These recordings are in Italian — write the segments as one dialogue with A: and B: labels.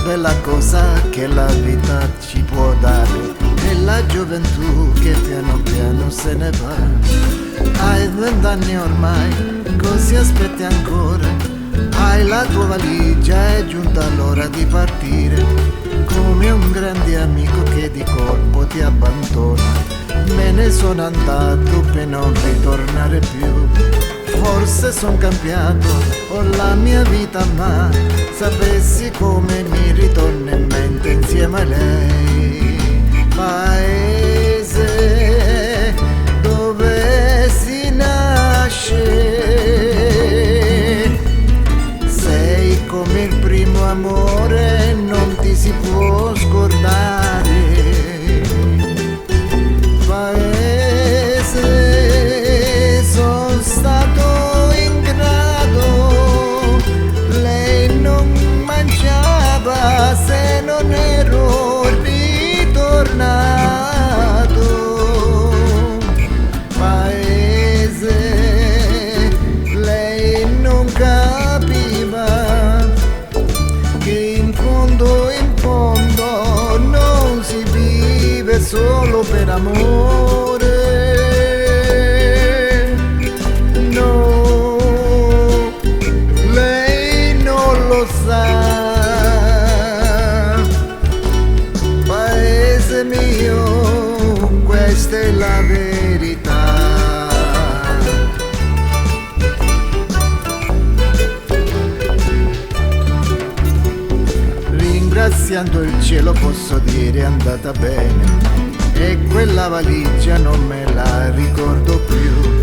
A: quella cosa che la vita ci può dare, è la gioventù che piano piano se ne va. Hai 20 anni ormai, così aspetti ancora, hai la tua valigia, è giunta l'ora di partire, come un grande amico che di colpo ti abbandona. Me ne sono andato per non ritornare più, forse son cambiato, ho la mia vita, ma sapessi come mi ritorna in mente insieme a lei. Paese dove si nasce, sei come il primo amore, non ti si può scordare. Paese, sono stato ingrato, lei non mangiava se non ero ritornato. Paese, lei non capiva che in fondo non si vive solo per amore. No, lei non lo sa. Paese mio, questa è la verità. Ringraziando il cielo posso dire è andata bene, e quella valigia non me la ricordo più.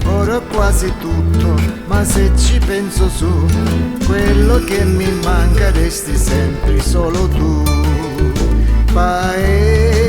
A: Ora quasi tutto, ma se ci penso su, quello che mi manca resti sempre solo tu. Paese